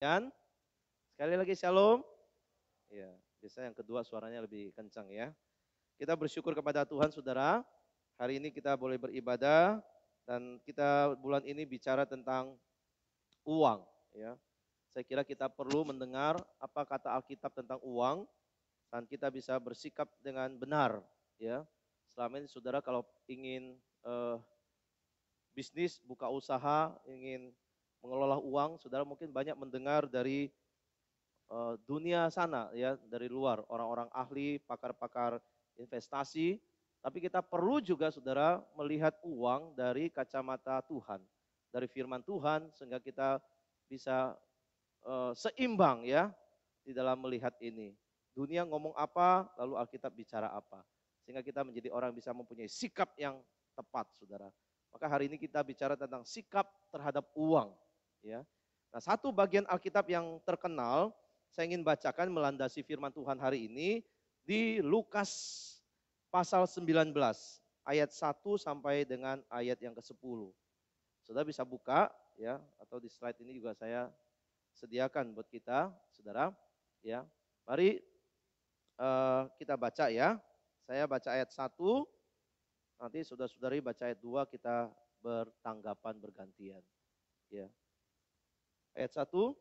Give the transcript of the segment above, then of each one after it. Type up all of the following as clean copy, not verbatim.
Dan sekali lagi shalom. Ya, biasa yang kedua suaranya lebih kencang ya. Kita bersyukur kepada Tuhan saudara. Hari ini kita boleh beribadah dan kita bulan ini bicara tentang uang ya. Saya kira kita perlu mendengar apa kata Alkitab tentang uang dan kita bisa bersikap dengan benar ya. Selama ini saudara kalau ingin bisnis, buka usaha, ingin mengelola uang, saudara mungkin banyak mendengar dari dunia sana ya, dari luar, orang-orang ahli, pakar-pakar investasi, tapi kita perlu juga saudara melihat uang dari kacamata Tuhan, dari firman Tuhan sehingga kita bisa seimbang ya di dalam melihat ini. Dunia ngomong apa, lalu Alkitab bicara apa. Sehingga kita menjadi orang yang bisa mempunyai sikap yang tepat, saudara. Maka hari ini kita bicara tentang sikap terhadap uang. Ya. Nah, satu bagian Alkitab yang terkenal, saya ingin bacakan melandasi firman Tuhan hari ini di Lukas pasal 19, ayat 1 sampai dengan ayat yang ke-10. Saudara bisa buka ya, atau di slide ini juga saya sediakan buat kita, saudara. Ya, mari kita baca ya. Saya baca ayat 1, nanti saudara-saudari baca ayat 2, kita bertanggapan bergantian. Ya. Ayat 1,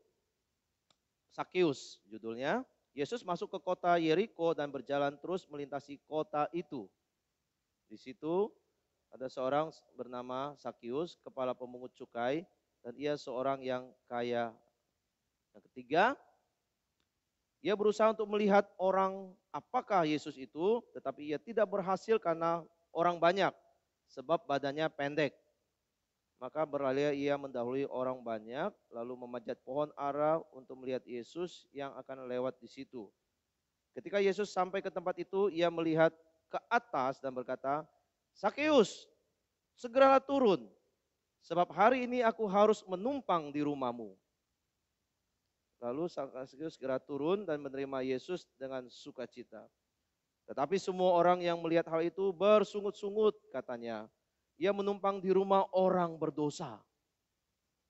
Sakeus judulnya. Yesus masuk ke kota Yeriko dan berjalan terus melintasi kota itu. Di situ ada seorang bernama Sakeus, kepala pemungut cukai, dan ia seorang yang kaya. Yang ketiga, ia berusaha untuk melihat orang apakah Yesus itu, tetapi ia tidak berhasil karena orang banyak, sebab badannya pendek. Maka beralih ia mendahului orang banyak, lalu memanjat pohon ara untuk melihat Yesus yang akan lewat di situ. Ketika Yesus sampai ke tempat itu, ia melihat ke atas dan berkata, Sakeus, segeralah turun, sebab hari ini aku harus menumpang di rumahmu. Lalu Sakeus segera turun dan menerima Yesus dengan sukacita. Tetapi semua orang yang melihat hal itu bersungut-sungut katanya. Ia menumpang di rumah orang berdosa.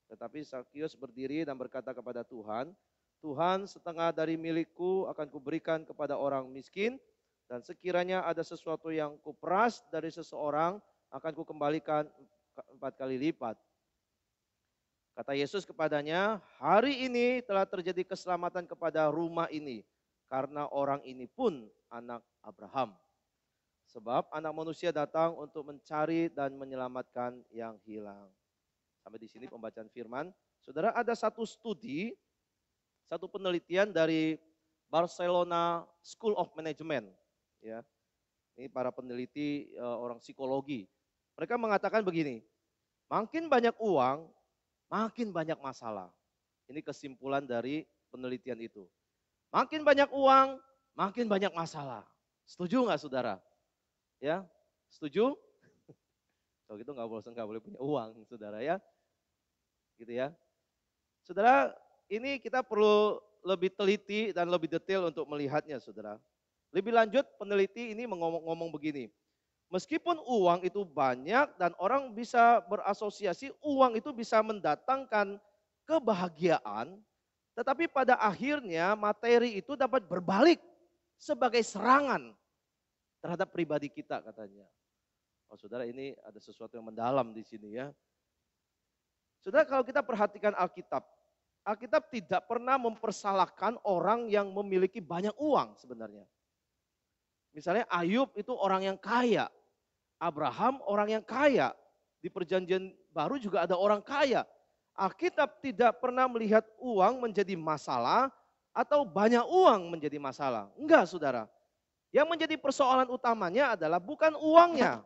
Tetapi Sakeus berdiri dan berkata kepada Tuhan, Tuhan, setengah dari milikku akan kuberikan kepada orang miskin, dan sekiranya ada sesuatu yang kuperas dari seseorang, akan kukembalikan 4 kali lipat. Kata Yesus kepadanya, hari ini telah terjadi keselamatan kepada rumah ini, karena orang ini pun anak Abraham. Sebab anak manusia datang untuk mencari dan menyelamatkan yang hilang. Sampai di sini pembacaan firman. Saudara, ada satu studi, satu penelitian dari Barcelona School of Management. Ya, ini para peneliti orang psikologi. Mereka mengatakan begini, makin banyak uang, makin banyak masalah. Ini kesimpulan dari penelitian itu. Makin banyak uang, makin banyak masalah. Setuju nggak saudara? Ya, setuju? Kalau gitu nggak boleh punya uang, saudara ya. Gitu ya. Saudara, ini kita perlu lebih teliti dan lebih detail untuk melihatnya, saudara. Lebih lanjut, peneliti ini ngomong begini. Meskipun uang itu banyak dan orang bisa berasosiasi, uang itu bisa mendatangkan kebahagiaan, tetapi pada akhirnya materi itu dapat berbalik sebagai serangan terhadap pribadi kita katanya. Oh saudara, ini ada sesuatu yang mendalam di sini ya. Saudara, kalau kita perhatikan Alkitab, Alkitab tidak pernah mempersalahkan orang yang memiliki banyak uang sebenarnya. Misalnya Ayub itu orang yang kaya, Abraham orang yang kaya, di perjanjian baru juga ada orang kaya. Alkitab tidak pernah melihat uang menjadi masalah atau banyak uang menjadi masalah. Enggak saudara, yang menjadi persoalan utamanya adalah bukan uangnya,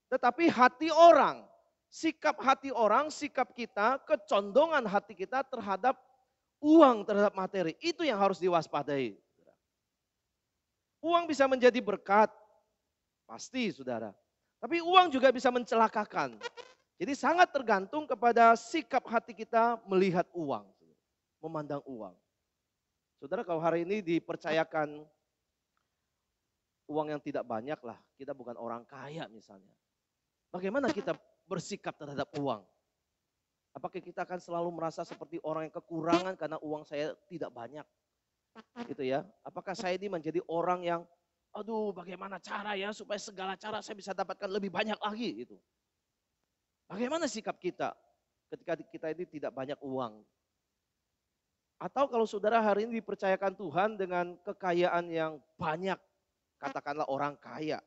tetapi hati orang. Sikap hati orang, sikap kita, kecondongan hati kita terhadap uang, terhadap materi. Itu yang harus diwaspadai. Uang bisa menjadi berkat, pasti saudara. Tapi uang juga bisa mencelakakan. Jadi sangat tergantung kepada sikap hati kita melihat uang, memandang uang. Saudara, kalau hari ini dipercayakan uang yang tidak banyak lah, kita bukan orang kaya misalnya. Bagaimana kita bersikap terhadap uang? Apakah kita akan selalu merasa seperti orang yang kekurangan karena uang saya tidak banyak? Gitu ya. Apakah saya ini menjadi orang yang, aduh bagaimana cara ya supaya segala cara saya bisa dapatkan lebih banyak lagi gitu. Bagaimana sikap kita ketika kita ini tidak banyak uang? Atau kalau saudara hari ini dipercayakan Tuhan dengan kekayaan yang banyak, katakanlah orang kaya.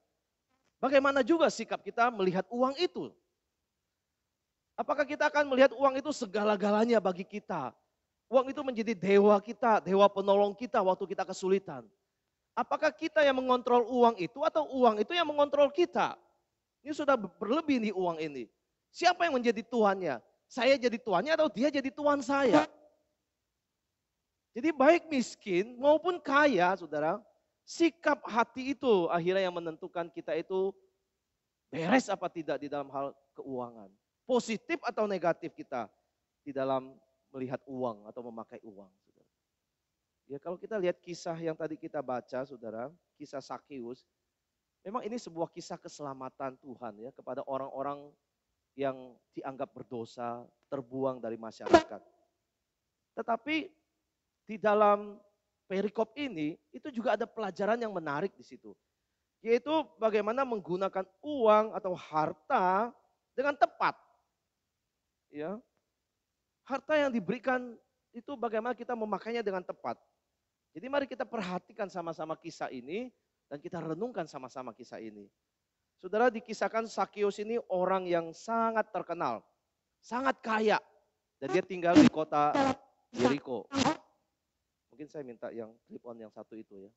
Bagaimana juga sikap kita melihat uang itu? Apakah kita akan melihat uang itu segala-galanya bagi kita? Uang itu menjadi dewa kita, dewa penolong kita waktu kita kesulitan. Apakah kita yang mengontrol uang itu atau uang itu yang mengontrol kita? Ini sudah berlebih nih uang ini. Siapa yang menjadi tuannya? Saya jadi tuannya atau dia jadi tuan saya? Jadi baik miskin maupun kaya, saudara, sikap hati itu akhirnya yang menentukan kita itu beres apa tidak di dalam hal keuangan. Positif atau negatif kita di dalam melihat uang atau memakai uang. Saudara. Ya kalau kita lihat kisah yang tadi kita baca, saudara, kisah Sakeus, memang ini sebuah kisah keselamatan Tuhan ya kepada orang-orang yang dianggap berdosa, terbuang dari masyarakat. Tetapi di dalam perikop ini itu juga ada pelajaran yang menarik di situ. Yaitu bagaimana menggunakan uang atau harta dengan tepat. Ya. Harta yang diberikan itu bagaimana kita memakainya dengan tepat. Jadi mari kita perhatikan sama-sama kisah ini dan kita renungkan sama-sama kisah ini. Saudara, dikisahkan Sakeus ini orang yang sangat terkenal, sangat kaya. Dan dia tinggal di kota Yeriko. Mungkin saya minta yang clip on yang satu itu ya.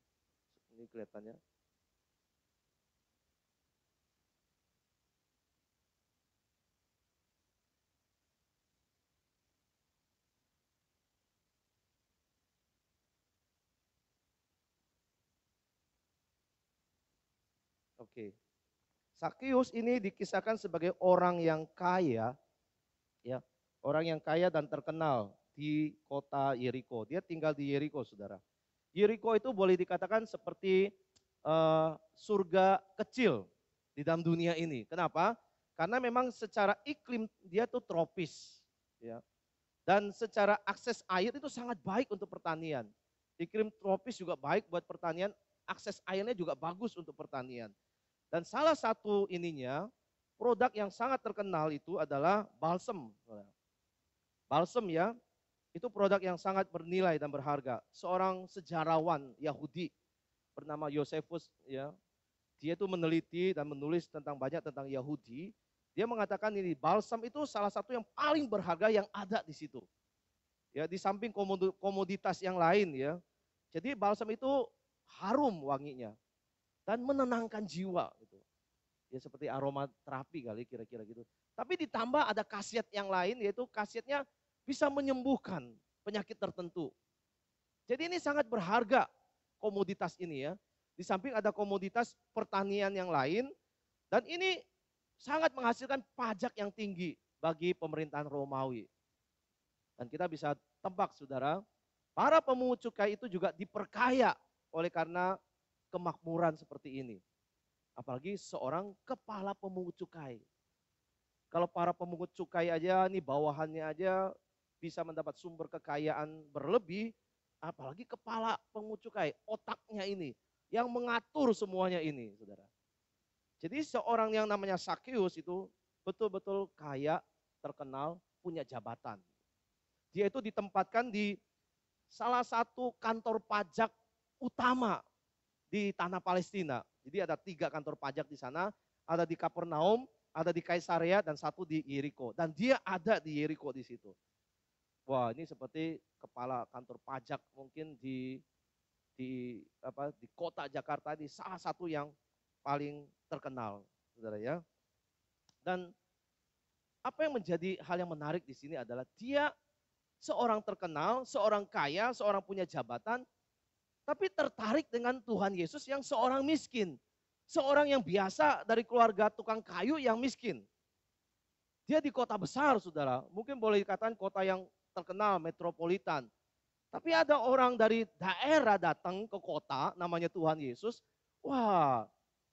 Ini kelihatannya. Oke. Sakeus ini dikisahkan sebagai orang yang kaya, ya, orang yang kaya dan terkenal di kota Yeriko. Dia tinggal di Yeriko, saudara. Yeriko itu boleh dikatakan seperti surga kecil di dalam dunia ini. Kenapa? Karena memang secara iklim dia tuh tropis, ya. Dan secara akses air itu sangat baik untuk pertanian. Iklim tropis juga baik buat pertanian, akses airnya juga bagus untuk pertanian. Dan salah satu ininya, produk yang sangat terkenal itu adalah balsem. Balsem ya, itu produk yang sangat bernilai dan berharga. Seorang sejarawan Yahudi bernama Yosefus ya, dia itu meneliti dan menulis tentang banyak tentang Yahudi. Dia mengatakan ini balsam itu salah satu yang paling berharga yang ada di situ. Ya, di samping komoditas yang lain ya. Jadi balsam itu harum wanginya dan menenangkan jiwa gitu. Ya seperti aroma terapi kali kira-kira gitu. Tapi ditambah ada khasiat yang lain yaitu khasiatnya bisa menyembuhkan penyakit tertentu. Jadi ini sangat berharga komoditas ini ya. Di samping ada komoditas pertanian yang lain dan ini sangat menghasilkan pajak yang tinggi bagi pemerintahan Romawi. Dan kita bisa tebak saudara, para pemungut cukai itu juga diperkaya oleh karena kemakmuran seperti ini. Apalagi seorang kepala pemungut cukai. Kalau para pemungut cukai aja nih bawahannya aja bisa mendapat sumber kekayaan berlebih, apalagi kepala pemungut cukai, otaknya ini yang mengatur semuanya ini, saudara. Jadi seorang yang namanya Sakeus itu betul-betul kaya, terkenal, punya jabatan. Dia itu ditempatkan di salah satu kantor pajak utama di tanah Palestina. Jadi ada 3 kantor pajak di sana, ada di Kapernaum, ada di Kaisarea, dan satu di Yeriko. Dan dia ada di Yeriko di situ. Wah ini seperti kepala kantor pajak mungkin di kota Jakarta di salah satu yang paling terkenal, saudara ya. Dan apa yang menjadi hal yang menarik di sini adalah dia seorang terkenal, seorang kaya, seorang punya jabatan, tapi tertarik dengan Tuhan Yesus yang seorang miskin. Seorang yang biasa dari keluarga tukang kayu yang miskin. Dia di kota besar, saudara. Mungkin boleh dikatakan kota yang terkenal, metropolitan. Tapi ada orang dari daerah datang ke kota, namanya Tuhan Yesus. Wah,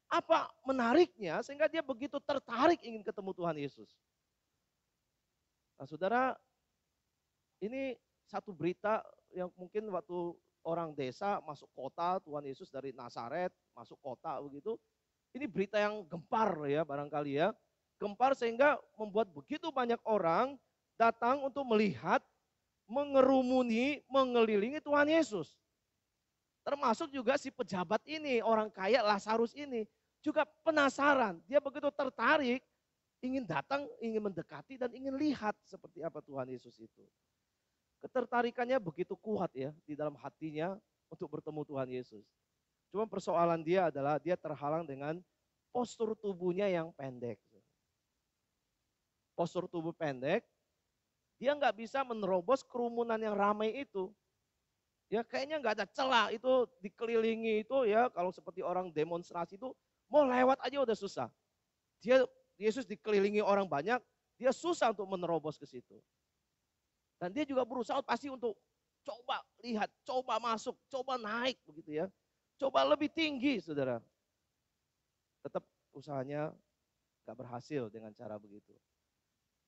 apa menariknya sehingga dia begitu tertarik ingin ketemu Tuhan Yesus. Nah saudara, ini satu berita yang mungkin waktu orang desa masuk kota, Tuhan Yesus dari Nazaret masuk kota begitu. Ini berita yang gempar ya barangkali ya. Gempar sehingga membuat begitu banyak orang datang untuk melihat, mengerumuni, mengelilingi Tuhan Yesus. Termasuk juga si pejabat ini, orang kaya Lazarus ini. Juga penasaran, dia begitu tertarik, ingin datang, ingin mendekati dan ingin lihat seperti apa Tuhan Yesus itu. Ketertarikannya begitu kuat ya di dalam hatinya untuk bertemu Tuhan Yesus. Cuma persoalan dia adalah dia terhalang dengan postur tubuhnya yang pendek. Postur tubuh pendek, dia nggak bisa menerobos kerumunan yang ramai itu. Ya kayaknya nggak ada celah itu dikelilingi itu ya kalau seperti orang demonstrasi itu mau lewat aja udah susah. Dia Yesus dikelilingi orang banyak, dia susah untuk menerobos ke situ. Dan dia juga berusaha pasti untuk coba lihat, coba masuk, coba naik begitu ya. Coba lebih tinggi saudara. Tetap usahanya gak berhasil dengan cara begitu.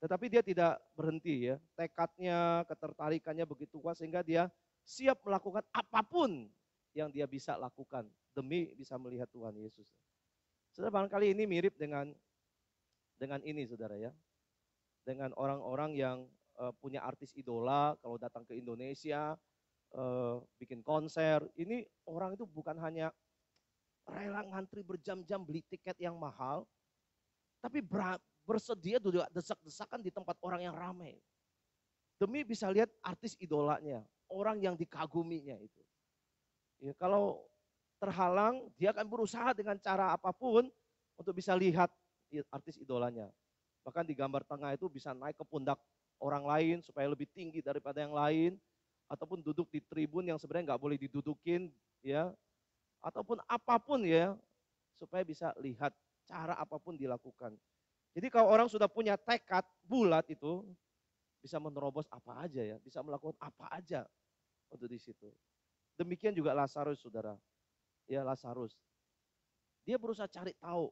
Tetapi dia tidak berhenti ya. Tekadnya, ketertarikannya begitu kuat sehingga dia siap melakukan apapun yang dia bisa lakukan demi bisa melihat Tuhan Yesus. Saudara barangkali ini mirip dengan ini saudara ya. Dengan orang-orang yang punya artis idola kalau datang ke Indonesia bikin konser. Ini orang itu bukan hanya rela ngantri berjam-jam beli tiket yang mahal, tapi bersedia juga desak-desakan di tempat orang yang ramai. Demi bisa lihat artis idolanya, orang yang dikaguminya itu. Ya, kalau terhalang, dia akan berusaha dengan cara apapun untuk bisa lihat artis idolanya. Bahkan di gambar tengah itu bisa naik ke pundak orang lain supaya lebih tinggi daripada yang lain. Ataupun duduk di tribun yang sebenarnya nggak boleh didudukin. Ya, ataupun apapun ya, supaya bisa lihat cara apapun dilakukan. Jadi kalau orang sudah punya tekad bulat itu, bisa menerobos apa aja ya, bisa melakukan apa aja untuk di situ. Demikian juga Lazarus saudara. Ya Lazarus. Dia berusaha cari tahu,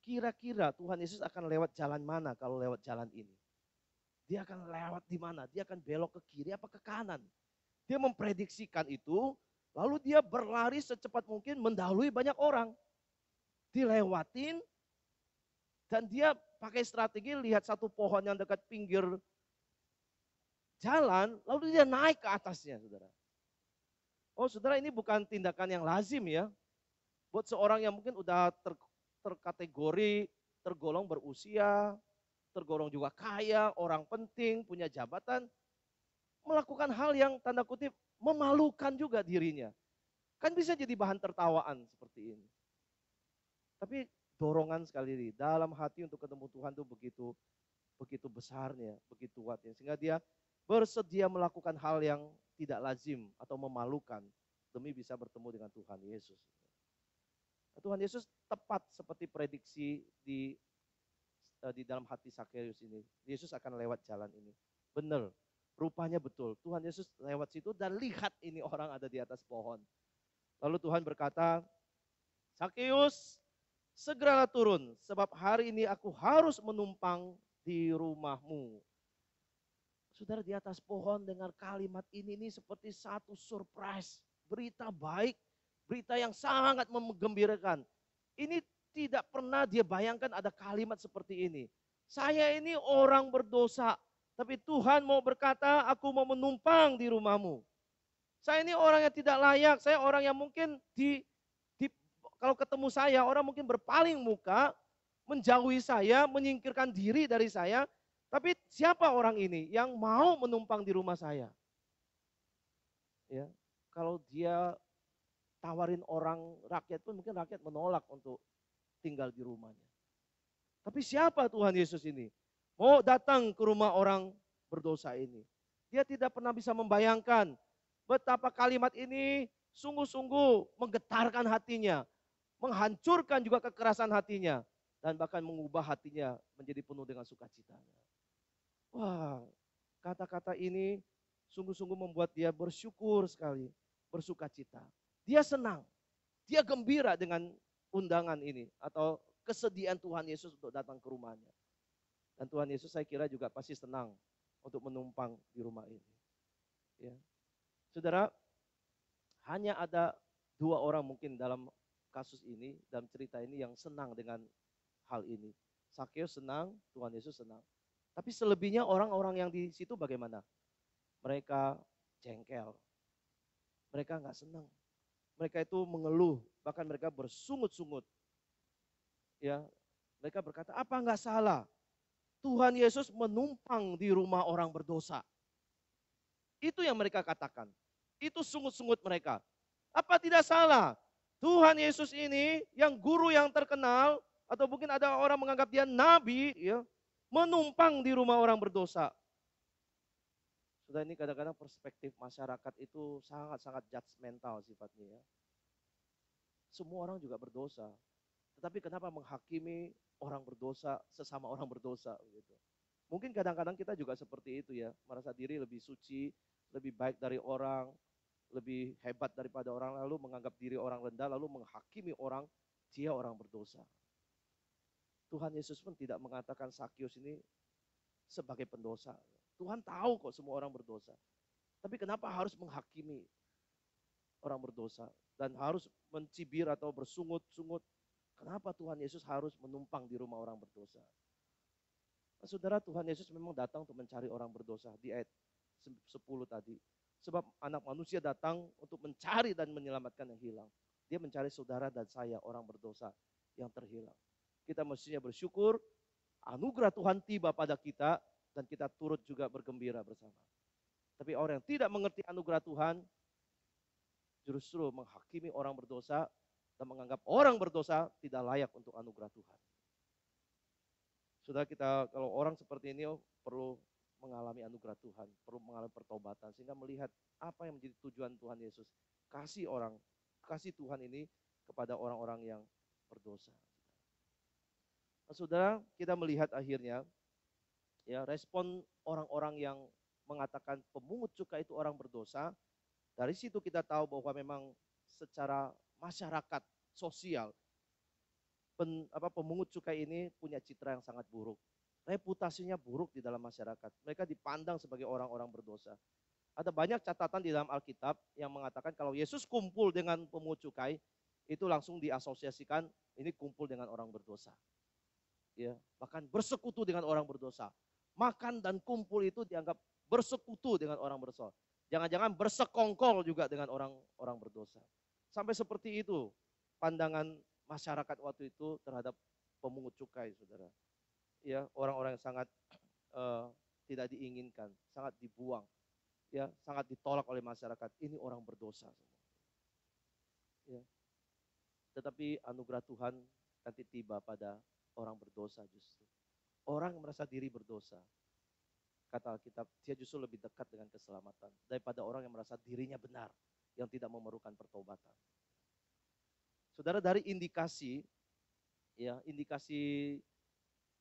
kira-kira Tuhan Yesus akan lewat jalan mana kalau lewat jalan ini. Dia akan lewat di mana, dia akan belok ke kiri apa ke kanan. Dia memprediksikan itu, lalu dia berlari secepat mungkin mendahului banyak orang. Dilewatin, dan dia pakai strategi lihat satu pohon yang dekat pinggir jalan, lalu dia naik ke atasnya saudara. Oh saudara ini bukan tindakan yang lazim ya. Buat seorang yang mungkin udah terkategori, tergolong berusia, tergolong juga kaya, orang penting, punya jabatan, melakukan hal yang tanda kutip memalukan juga dirinya. Kan bisa jadi bahan tertawaan seperti ini. Tapi dorongan sekali ini, dalam hati untuk ketemu Tuhan itu begitu besarnya, begitu kuatnya. Sehingga dia bersedia melakukan hal yang tidak lazim atau memalukan demi bisa bertemu dengan Tuhan Yesus. Tuhan Yesus tepat seperti prediksi di dalam hati Sakeus ini. Yesus akan lewat jalan ini. Benar, rupanya betul. Tuhan Yesus lewat situ dan lihat ini orang ada di atas pohon. Lalu Tuhan berkata, Sakeus, segeralah turun, sebab hari ini aku harus menumpang di rumahmu. Saudara di atas pohon dengar kalimat ini seperti satu surprise, berita baik, berita yang sangat menggembirakan. Ini tidak pernah dia bayangkan ada kalimat seperti ini. Saya ini orang berdosa, tapi Tuhan mau berkata, aku mau menumpang di rumahmu. Saya ini orang yang tidak layak, saya orang yang mungkin kalau ketemu saya, orang mungkin berpaling muka, menjauhi saya, menyingkirkan diri dari saya. Tapi siapa orang ini yang mau menumpang di rumah saya? Ya, kalau dia tawarin orang rakyat pun mungkin rakyat menolak untuk tinggal di rumahnya. Tapi siapa Tuhan Yesus ini? Mau datang ke rumah orang berdosa ini. Dia tidak pernah bisa membayangkan betapa kalimat ini sungguh-sungguh menggetarkan hatinya. Menghancurkan juga kekerasan hatinya. Dan bahkan mengubah hatinya menjadi penuh dengan sukacita. Wah, kata-kata ini sungguh-sungguh membuat dia bersyukur sekali. Bersukacita. Dia senang. Dia gembira dengan undangan ini. Atau kesediaan Tuhan Yesus untuk datang ke rumahnya. Dan Tuhan Yesus saya kira juga pasti senang untuk menumpang di rumah ini. Ya. Saudara, hanya ada 2 orang mungkin dalam kasus ini, dalam cerita ini yang senang dengan hal ini. Sakeus senang, Tuhan Yesus senang. Tapi selebihnya orang-orang yang di situ bagaimana? Mereka jengkel, mereka nggak senang. Mereka itu mengeluh, bahkan mereka bersungut-sungut. Ya, mereka berkata, apa nggak salah? Tuhan Yesus menumpang di rumah orang berdosa. Itu yang mereka katakan. Itu sungut-sungut mereka. Apa tidak salah? Tuhan Yesus ini yang guru yang terkenal, atau mungkin ada orang menganggap dia nabi, ya, menumpang di rumah orang berdosa. Sudah, ini kadang-kadang perspektif masyarakat itu sangat-sangat judgmental sifatnya, ya. Semua orang juga berdosa. Tetapi kenapa menghakimi orang berdosa sesama orang berdosa gitu. Mungkin kadang-kadang kita juga seperti itu, ya, merasa diri lebih suci, lebih baik dari orang, lebih hebat daripada orang, lalu menganggap diri orang rendah, lalu menghakimi orang, dia orang berdosa. Tuhan Yesus pun tidak mengatakan Sakeus ini sebagai pendosa. Tuhan tahu kok semua orang berdosa. Tapi kenapa harus menghakimi orang berdosa dan harus mencibir atau bersungut-sungut? Kenapa Tuhan Yesus harus menumpang di rumah orang berdosa? Nah, saudara, Tuhan Yesus memang datang untuk mencari orang berdosa di ayat 10 tadi. Sebab anak manusia datang untuk mencari dan menyelamatkan yang hilang. Dia mencari saudara dan saya, orang berdosa yang terhilang. Kita mestinya bersyukur, anugerah Tuhan tiba pada kita, dan kita turut juga bergembira bersama. Tapi orang yang tidak mengerti anugerah Tuhan, justru menghakimi orang berdosa, dan menganggap orang berdosa tidak layak untuk anugerah Tuhan. Sudah, kita kalau orang seperti ini perlu mengalami anugerah Tuhan, perlu mengalami pertobatan, sehingga melihat apa yang menjadi tujuan Tuhan Yesus. Kasih Tuhan ini kepada orang-orang yang berdosa. Nah, saudara, kita melihat akhirnya, ya, respon orang-orang yang mengatakan pemungut cukai itu orang berdosa. Dari situ kita tahu bahwa memang secara masyarakat sosial, pemungut cukai ini punya citra yang sangat buruk. Reputasinya buruk di dalam masyarakat. Mereka dipandang sebagai orang-orang berdosa. Ada banyak catatan di dalam Alkitab yang mengatakan kalau Yesus kumpul dengan pemungut cukai, itu langsung diasosiasikan ini kumpul dengan orang berdosa. Ya, bahkan bersekutu dengan orang berdosa. Makan dan kumpul itu dianggap bersekutu dengan orang berdosa. Jangan-jangan bersekongkol juga dengan orang berdosa. Sampai seperti itu pandangan masyarakat waktu itu terhadap pemungut cukai, saudara. Ya, orang-orang yang sangat tidak diinginkan, sangat dibuang, ya, sangat ditolak oleh masyarakat. Ini orang berdosa semua. Ya. Tetapi anugerah Tuhan nanti tiba pada orang berdosa justru. Orang yang merasa diri berdosa, kata Alkitab, dia justru lebih dekat dengan keselamatan daripada orang yang merasa dirinya benar, yang tidak memerlukan pertobatan. Saudara, dari indikasi, ya, indikasi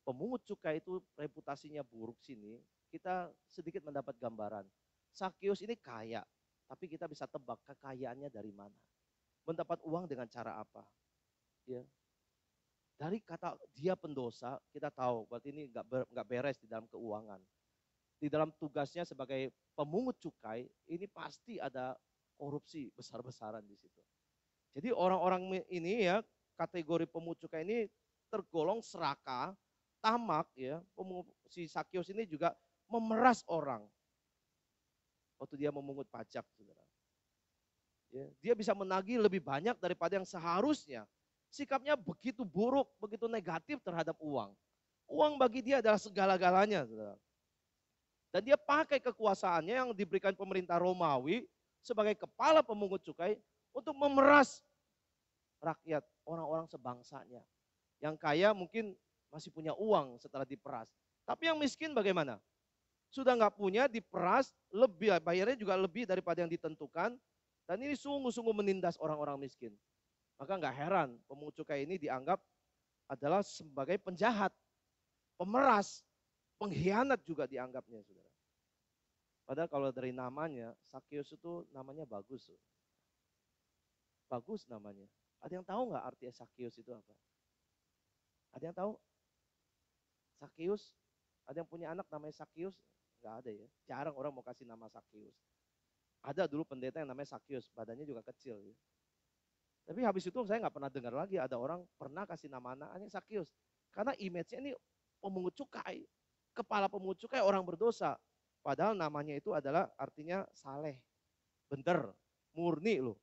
pemungut cukai itu reputasinya buruk sini, kita sedikit mendapat gambaran. Sakeus ini kaya, tapi kita bisa tebak kekayaannya dari mana. Mendapat uang dengan cara apa? Ya. Dari kata dia pendosa, kita tahu berarti ini nggak beres di dalam keuangan. Di dalam tugasnya sebagai pemungut cukai, ini pasti ada korupsi besar-besaran di situ. Jadi orang-orang ini, ya, kategori pemungut cukai ini tergolong serakah, tamak, ya. Si Sakeus ini juga memeras orang waktu dia memungut pajak, saudara. Ya, dia bisa menagih lebih banyak daripada yang seharusnya. Sikapnya begitu buruk, begitu negatif terhadap uang. Uang bagi dia adalah segala-galanya, saudara. Dan dia pakai kekuasaannya yang diberikan pemerintah Romawi sebagai kepala pemungut cukai untuk memeras rakyat, orang-orang sebangsanya. Yang kaya mungkin masih punya uang setelah diperas. Tapi yang miskin bagaimana? Sudah nggak punya, diperas, lebih bayarnya juga lebih daripada yang ditentukan. Dan ini sungguh-sungguh menindas orang-orang miskin. Maka nggak heran pemungut cukai ini dianggap adalah sebagai penjahat, pemeras, pengkhianat juga dianggapnya, saudara. Padahal kalau dari namanya, Sakeus itu namanya bagus. Bagus namanya. Ada yang tahu nggak artinya Sakeus itu apa? Ada yang tahu? Sakeus, ada yang punya anak namanya Sakeus? Nggak ada ya. Jarang orang mau kasih nama Sakeus. Ada dulu pendeta yang namanya Sakeus, badannya juga kecil. Ya. Tapi habis itu saya nggak pernah dengar lagi ada orang pernah kasih nama anaknya Sakeus. Karena image-nya ini pemungut cukai. Kepala pemungut cukai orang berdosa. Padahal namanya itu adalah artinya saleh, bener, murni loh.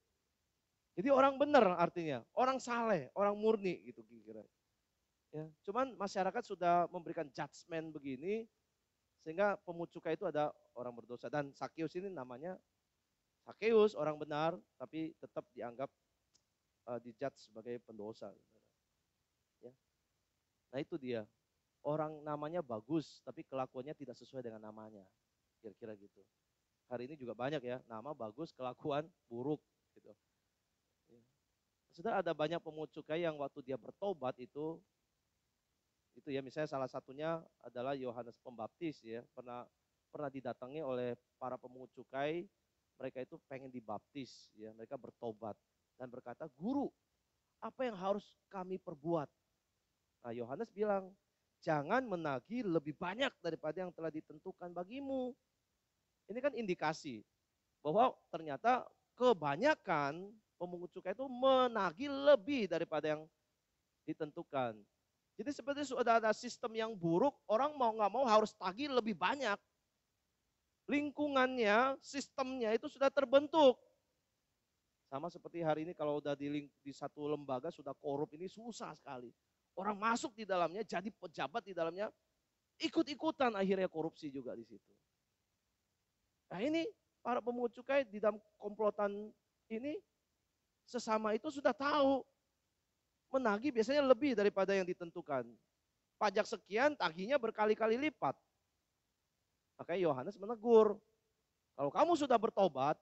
Jadi orang benar artinya, orang saleh, orang murni gitu kira-kira. Ya, cuman masyarakat sudah memberikan judgement begini, sehingga pemungut cukai itu ada orang berdosa. Dan Sakeus ini namanya Sakeus, orang benar, tapi tetap dianggap dijudge sebagai pendosa. Ya. Nah itu dia, orang namanya bagus, tapi kelakuannya tidak sesuai dengan namanya. Kira-kira gitu. Hari ini juga banyak ya, nama bagus, kelakuan buruk. Gitu. Ya. Sudah ada banyak pemungut cukai yang waktu dia bertobat itu ya misalnya salah satunya adalah Yohanes Pembaptis ya, pernah didatangi oleh para pemungut cukai, mereka itu pengen dibaptis ya, mereka bertobat dan berkata, "Guru, apa yang harus kami perbuat?" Nah, Yohanes bilang, "Jangan menagih lebih banyak daripada yang telah ditentukan bagimu." Ini kan indikasi bahwa ternyata kebanyakan pemungut cukai itu menagih lebih daripada yang ditentukan. Jadi seperti sudah ada sistem yang buruk, orang mau nggak mau harus tagih lebih banyak. Lingkungannya, sistemnya itu sudah terbentuk. Sama seperti hari ini kalau udah di satu lembaga sudah korup, ini susah sekali. Orang masuk di dalamnya, jadi pejabat di dalamnya, ikut-ikutan akhirnya korupsi juga di situ. Nah ini para pemungut cukai di dalam komplotan ini, sesama itu sudah tahu. Menagih biasanya lebih daripada yang ditentukan. Pajak sekian, tagihnya berkali-kali lipat. Makanya Yohanes menegur, kalau kamu sudah bertobat,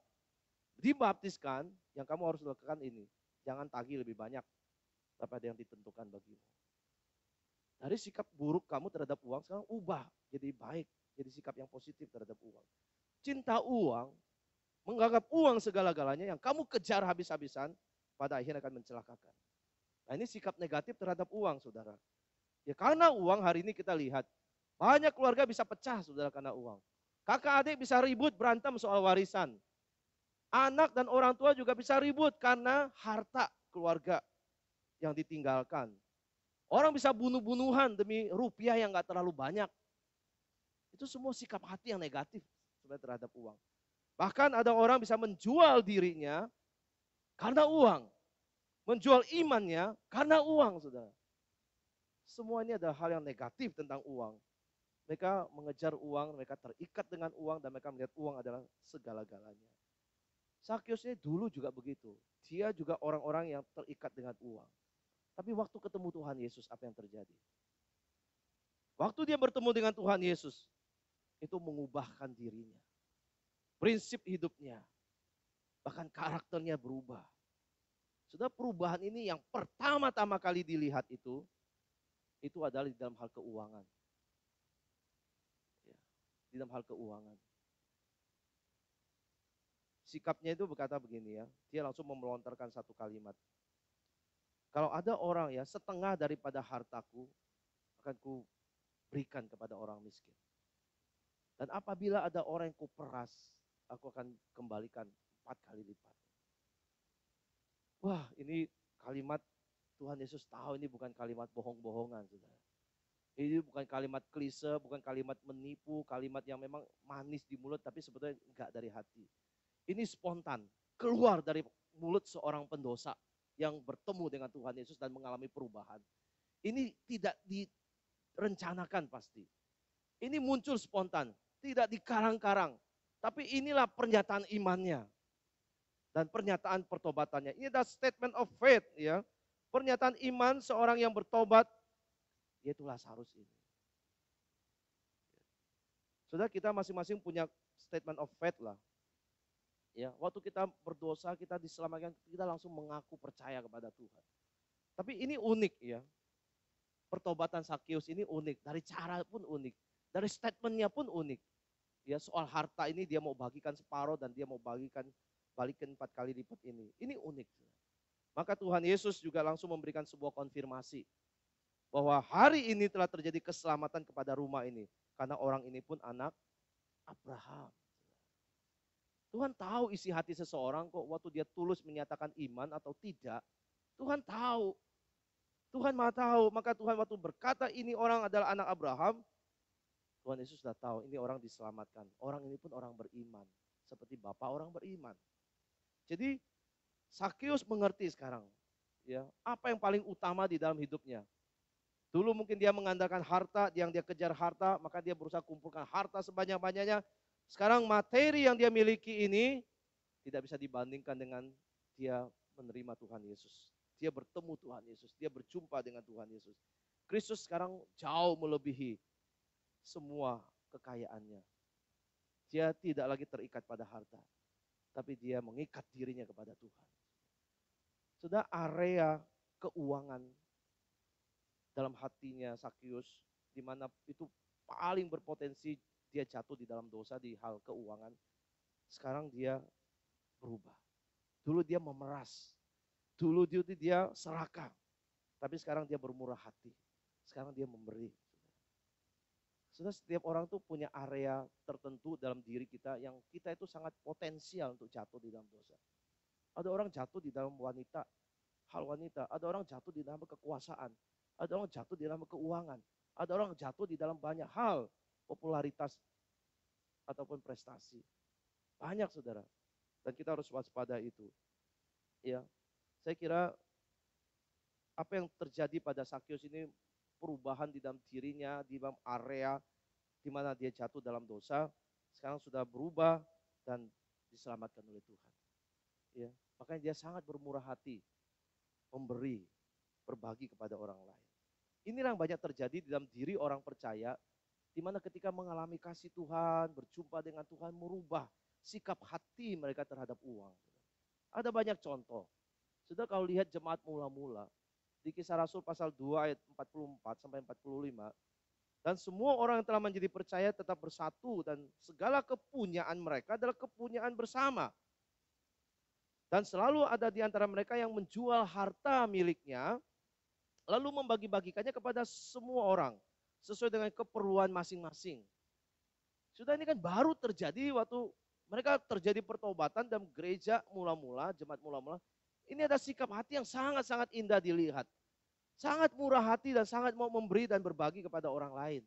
dibaptiskan, yang kamu harus lakukan ini. Jangan tagih lebih banyak daripada yang ditentukan bagimu. Dari sikap buruk kamu terhadap uang, sekarang ubah jadi baik, jadi sikap yang positif terhadap uang. Cinta uang, menganggap uang segala-galanya yang kamu kejar habis-habisan, pada akhirnya akan mencelakakan. Nah ini sikap negatif terhadap uang, saudara. Ya karena uang hari ini kita lihat, banyak keluarga bisa pecah, saudara, karena uang. Kakak adik bisa ribut, berantem soal warisan. Anak dan orang tua juga bisa ribut karena harta keluarga yang ditinggalkan. Orang bisa bunuh-bunuhan demi rupiah yang gak terlalu banyak. Itu semua sikap hati yang negatif terhadap uang. Bahkan ada orang bisa menjual dirinya karena uang. Menjual imannya karena uang, saudara. Semua ini adalah hal yang negatif tentang uang. Mereka mengejar uang, mereka terikat dengan uang, dan mereka melihat uang adalah segala-galanya. Sakeus ini dulu juga begitu. Dia juga orang-orang yang terikat dengan uang. Tapi waktu ketemu Tuhan Yesus, apa yang terjadi? Waktu dia bertemu dengan Tuhan Yesus, itu mengubahkan dirinya. Prinsip hidupnya, bahkan karakternya berubah. Sudah perubahan ini yang pertama-tama kali dilihat itu adalah di dalam hal keuangan. Ya, di dalam hal keuangan. Sikapnya itu berkata begini ya, dia langsung melontarkan satu kalimat. Kalau ada orang ya, setengah daripada hartaku akan ku berikan kepada orang miskin. Dan apabila ada orang yang kuperas, aku akan kembalikan 4 kali lipat. Wah, ini kalimat Tuhan Yesus tahu ini bukan kalimat bohong-bohongan, saudara. Ini bukan kalimat klise, bukan kalimat menipu, kalimat yang memang manis di mulut, tapi sebetulnya enggak dari hati. Ini spontan, keluar dari mulut seorang pendosa yang bertemu dengan Tuhan Yesus dan mengalami perubahan. Ini tidak direncanakan pasti. Ini muncul spontan, tidak dikarang-karang. Tapi inilah pernyataan imannya dan pernyataan pertobatannya. Ini adalah statement of faith ya. Pernyataan iman seorang yang bertobat, yaitu Lazarus ini. Saudara, kita masing-masing punya statement of faith lah. Ya, waktu kita berdosa, kita diselamatkan, kita langsung mengaku percaya kepada Tuhan. Tapi ini unik ya. Pertobatan Sakeus ini unik, dari cara pun unik, dari statementnya pun unik. Ya, soal harta ini dia mau bagikan separuh dan dia mau balikin 4 kali lipat ini. Ini unik. Maka Tuhan Yesus juga langsung memberikan sebuah konfirmasi bahwa hari ini telah terjadi keselamatan kepada rumah ini karena orang ini pun anak Abraham. Tuhan tahu isi hati seseorang kok waktu dia tulus menyatakan iman atau tidak. Tuhan tahu. Tuhan maha tahu. Maka Tuhan waktu berkata ini orang adalah anak Abraham. Tuhan Yesus sudah tahu ini orang diselamatkan. Orang ini pun orang beriman. Seperti Bapa orang beriman. Jadi Sakeus mengerti sekarang. Ya, apa yang paling utama di dalam hidupnya. Dulu mungkin dia mengandalkan harta, yang dia kejar harta, maka dia berusaha kumpulkan harta sebanyak-banyaknya. Sekarang materi yang dia miliki ini tidak bisa dibandingkan dengan dia menerima Tuhan Yesus. Dia bertemu Tuhan Yesus, dia berjumpa dengan Tuhan Yesus. Kristus sekarang jauh melebihi semua kekayaannya. Dia tidak lagi terikat pada harta, tapi dia mengikat dirinya kepada Tuhan. Sudah area keuangan dalam hatinya Sakeus, di mana itu paling berpotensi dia jatuh di dalam dosa di hal keuangan. Sekarang dia berubah. Dulu dia memeras, dulu dia serakah, tapi sekarang dia bermurah hati. Sekarang dia memberi. Sudah setiap orang tuh punya area tertentu dalam diri kita yang kita itu sangat potensial untuk jatuh di dalam dosa. Ada orang jatuh di dalam wanita, hal wanita. Ada orang jatuh di dalam kekuasaan. Ada orang jatuh di dalam keuangan. Ada orang jatuh di dalam banyak hal, popularitas ataupun prestasi. Banyak saudara. Dan kita harus waspada itu. Ya, saya kira apa yang terjadi pada Sakeus ini perubahan di dalam dirinya, di dalam area di mana dia jatuh dalam dosa, sekarang sudah berubah dan diselamatkan oleh Tuhan. Ya, makanya dia sangat bermurah hati, memberi, berbagi kepada orang lain. Inilah yang banyak terjadi di dalam diri orang percaya, di mana ketika mengalami kasih Tuhan, berjumpa dengan Tuhan, merubah sikap hati mereka terhadap uang. Ada banyak contoh. Sudah kalau lihat jemaat mula-mula, di Kisah Rasul pasal 2 ayat 44 sampai 45, dan semua orang yang telah menjadi percaya tetap bersatu dan segala kepunyaan mereka adalah kepunyaan bersama. Dan selalu ada di antara mereka yang menjual harta miliknya, lalu membagi-bagikannya kepada semua orang, sesuai dengan keperluan masing-masing. Sudah ini kan baru terjadi waktu mereka terjadi pertobatan dalam gereja mula-mula, jemaat mula-mula. Ini ada sikap hati yang sangat-sangat indah dilihat. Sangat murah hati dan sangat mau memberi dan berbagi kepada orang lain.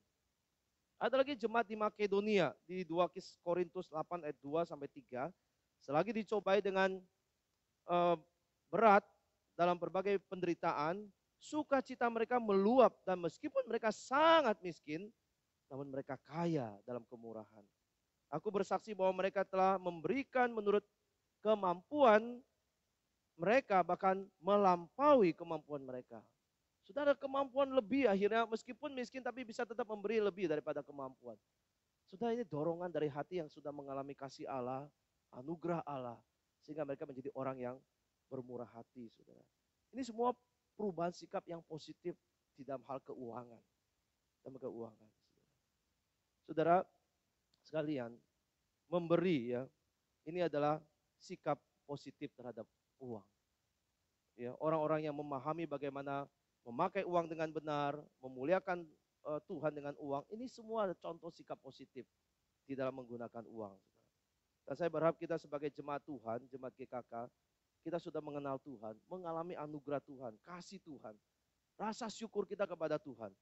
Ada lagi jemaat di Makedonia, di 2 Korintus 8 ayat 2 sampai 3. Selagi dicobai dengan berat dalam berbagai penderitaan, sukacita mereka meluap dan meskipun mereka sangat miskin, namun mereka kaya dalam kemurahan. Aku bersaksi bahwa mereka telah memberikan menurut kemampuan mereka, bahkan melampaui kemampuan mereka. Sudah ada kemampuan lebih akhirnya, meskipun miskin tapi bisa tetap memberi lebih daripada kemampuan. Sudah ini dorongan dari hati yang sudah mengalami kasih Allah, anugerah Allah, sehingga mereka menjadi orang yang bermurah hati, saudara. Ini semua perubahan sikap yang positif di dalam hal keuangan. Dalam keuangan, saudara sekalian, memberi ya, ini adalah sikap positif terhadap uang. Ya, orang-orang yang memahami bagaimana memakai uang dengan benar, memuliakan Tuhan dengan uang, ini semua ada contoh sikap positif di dalam menggunakan uang. Dan saya berharap kita sebagai jemaat Tuhan, jemaat GKK, kita sudah mengenal Tuhan, mengalami anugerah Tuhan, kasih Tuhan, rasa syukur kita kepada Tuhan.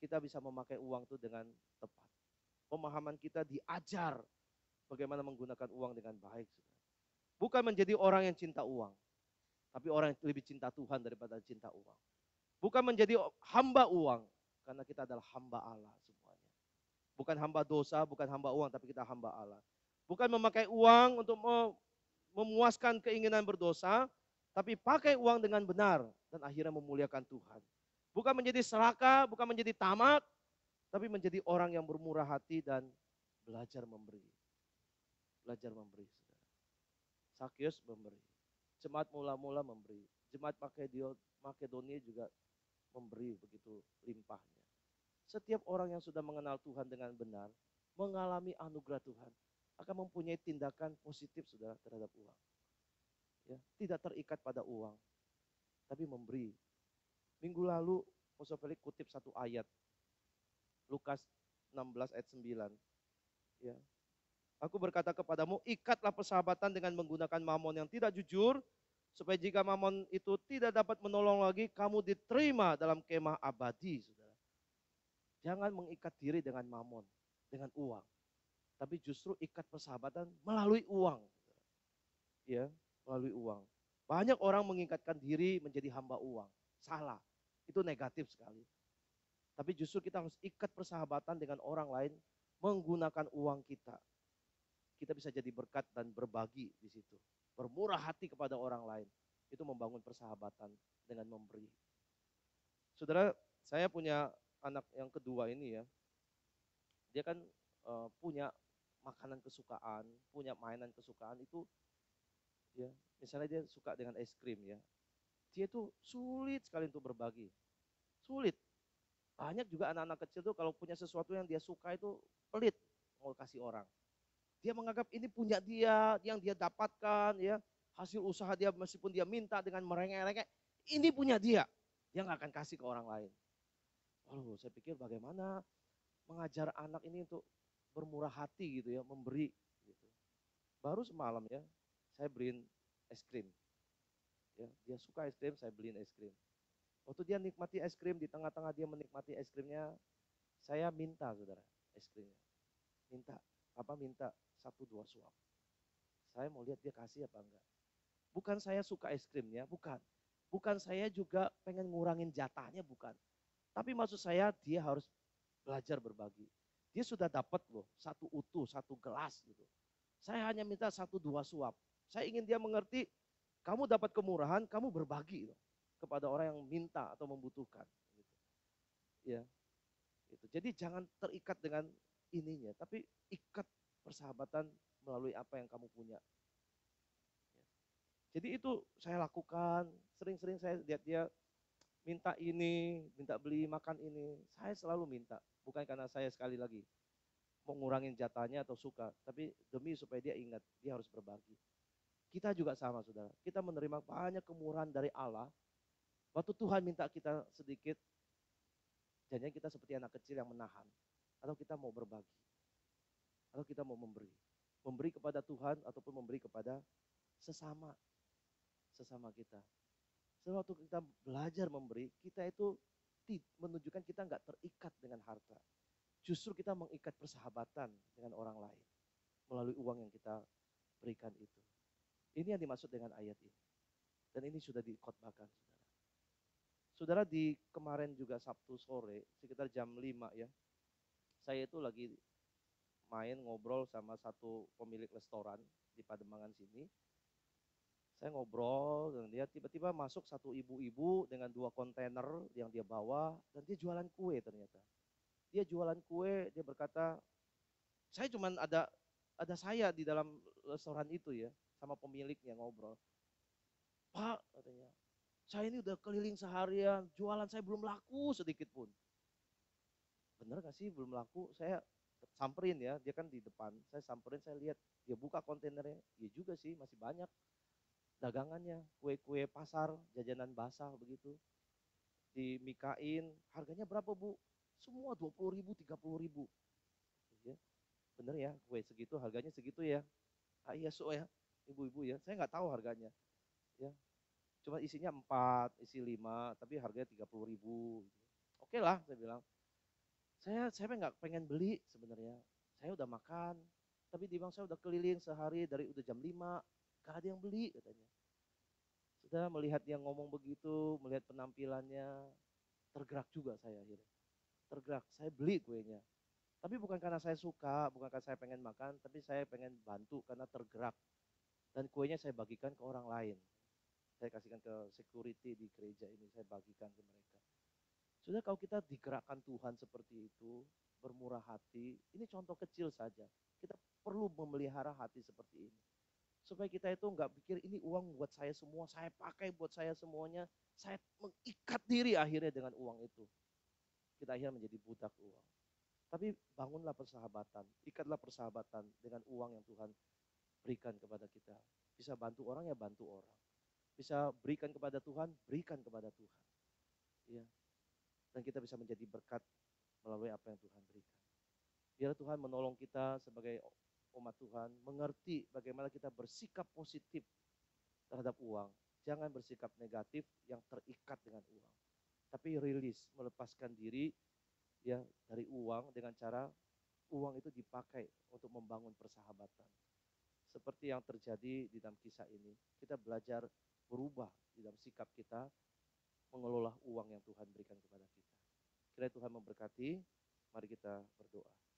Kita bisa memakai uang itu dengan tepat. Pemahaman kita diajar bagaimana menggunakan uang dengan baik. Bukan menjadi orang yang cinta uang, tapi orang yang lebih cinta Tuhan daripada cinta uang. Bukan menjadi hamba uang, karena kita adalah hamba Allah semuanya. Bukan hamba dosa, bukan hamba uang, tapi kita hamba Allah. Bukan memakai uang untuk memuaskan keinginan berdosa, tapi pakai uang dengan benar dan akhirnya memuliakan Tuhan. Bukan menjadi serakah, bukan menjadi tamak, tapi menjadi orang yang bermurah hati dan belajar memberi. Belajar memberi. Sakeus memberi. Jemaat mula-mula memberi. Jemaat Makedonia juga memberi begitu limpahnya. Setiap orang yang sudah mengenal Tuhan dengan benar, mengalami anugerah Tuhan, akan mempunyai tindakan positif saudara terhadap uang. Ya, tidak terikat pada uang, tapi memberi. Minggu lalu, Pastor Felix kutip satu ayat, Lukas 16 ayat 9. Ya, Aku berkata kepadamu, ikatlah persahabatan dengan menggunakan mamon yang tidak jujur, supaya jika mamon itu tidak dapat menolong lagi, kamu diterima dalam kemah abadi, saudara. Jangan mengikat diri dengan mamon, dengan uang. Tapi justru ikat persahabatan melalui uang. Ya, melalui uang. Banyak orang mengikatkan diri menjadi hamba uang. Salah. Itu negatif sekali. Tapi justru kita harus ikat persahabatan dengan orang lain menggunakan uang kita. Kita bisa jadi berkat dan berbagi di situ. Bermurah hati kepada orang lain. Itu membangun persahabatan dengan memberi. Saudara, saya punya anak yang kedua ini ya. Dia kan punya makanan kesukaan, punya mainan kesukaan itu ya. Misalnya dia suka dengan es krim ya. Dia itu sulit sekali untuk berbagi. Sulit. Banyak juga anak-anak kecil tuh kalau punya sesuatu yang dia suka itu pelit mau kasih orang. Dia menganggap ini punya dia, yang dia dapatkan ya, hasil usaha dia meskipun dia minta dengan merengek-rengek, ini punya dia. Dia nggak akan kasih ke orang lain. Lalu saya pikir bagaimana mengajar anak ini untuk bermurah hati gitu ya, memberi gitu. Baru semalam ya, saya beliin es krim. Ya, dia suka es krim, saya beliin es krim. Waktu dia nikmati es krim, di tengah-tengah dia menikmati es krimnya, saya minta saudara, es krimnya. Minta, apa minta 1-2 suap. Saya mau lihat dia kasih apa enggak. Bukan saya suka es krimnya, bukan. Bukan saya juga pengen ngurangin jatahnya, bukan. Tapi maksud saya dia harus belajar berbagi. Dia sudah dapat loh, satu utuh, satu gelas gitu. Saya hanya minta 1-2 suap. Saya ingin dia mengerti, kamu dapat kemurahan, kamu berbagi loh, kepada orang yang minta atau membutuhkan. Gitu. Ya, itu. Jadi jangan terikat dengan ininya, tapi ikat persahabatan melalui apa yang kamu punya. Jadi itu saya lakukan, sering-sering saya lihat dia minta ini, minta beli makan ini, saya selalu minta. Bukan karena saya sekali lagi mau ngurangin jatahnya atau suka, tapi demi supaya dia ingat, dia harus berbagi. Kita juga sama saudara, kita menerima banyak kemurahan dari Allah, waktu Tuhan minta kita sedikit, jangan kita seperti anak kecil yang menahan, atau kita mau berbagi, atau kita mau memberi. Memberi kepada Tuhan ataupun memberi kepada sesama, sesama kita. Sewaktu kita belajar memberi, kita itu menunjukkan kita nggak terikat dengan harta. Justru kita mengikat persahabatan dengan orang lain melalui uang yang kita berikan itu. Ini yang dimaksud dengan ayat ini. Dan ini sudah dikhotbahkan, saudara. Saudara, di kemarin juga Sabtu sore, sekitar jam 5 ya, saya itu lagi main ngobrol sama satu pemilik restoran di Pademangan sini. Saya ngobrol dengan dia, tiba-tiba masuk satu ibu-ibu dengan 2 kontainer yang dia bawa, dan dia jualan kue ternyata. Dia jualan kue, dia berkata, saya cuman ada saya di dalam restoran itu ya, sama pemiliknya ngobrol. Pak, katanya, saya ini udah keliling seharian, jualan saya belum laku sedikit pun. Bener gak sih belum laku? Saya samperin ya, dia kan di depan, saya samperin, saya lihat, dia buka kontainernya, ya juga sih, masih banyak dagangannya, kue-kue pasar, jajanan basah begitu, dimikain, harganya berapa bu? Semua 20.000, 30.000. Ya, bener ya, kue segitu, harganya segitu ya. Ah iya so ya, ibu-ibu ya, saya nggak tahu harganya. Ya, cuma isinya 4, isi 5, tapi harganya 30.000. Oke lah, saya bilang. Saya nggak pengen beli sebenarnya. Saya udah makan, tapi di bang saya udah keliling sehari dari udah jam 5, gak ada yang beli katanya. Sudah melihat dia ngomong begitu, melihat penampilannya, tergerak juga saya akhirnya. Tergerak, saya beli kuenya. Tapi bukan karena saya suka, bukan karena saya pengen makan, tapi saya pengen bantu karena tergerak. Dan kuenya saya bagikan ke orang lain. Saya kasihkan ke security di gereja ini, saya bagikan ke mereka. Sudah kalau kita digerakkan Tuhan seperti itu, bermurah hati, ini contoh kecil saja. Kita perlu memelihara hati seperti ini. Supaya kita itu nggak pikir ini uang buat saya semua, saya pakai buat saya semuanya, saya mengikat diri akhirnya dengan uang itu. Kita akhirnya menjadi budak uang. Tapi bangunlah persahabatan, ikatlah persahabatan dengan uang yang Tuhan berikan kepada kita. Bisa bantu orang ya bantu orang. Bisa berikan kepada Tuhan, berikan kepada Tuhan. Ya. Dan kita bisa menjadi berkat melalui apa yang Tuhan berikan. Biar Tuhan menolong kita sebagai umat Tuhan mengerti bagaimana kita bersikap positif terhadap uang. Jangan bersikap negatif yang terikat dengan uang. Tapi rilis, melepaskan diri ya dari uang dengan cara uang itu dipakai untuk membangun persahabatan. Seperti yang terjadi di dalam kisah ini, kita belajar berubah di dalam sikap kita mengelola uang yang Tuhan berikan kepada kita. Kiranya Tuhan memberkati, mari kita berdoa.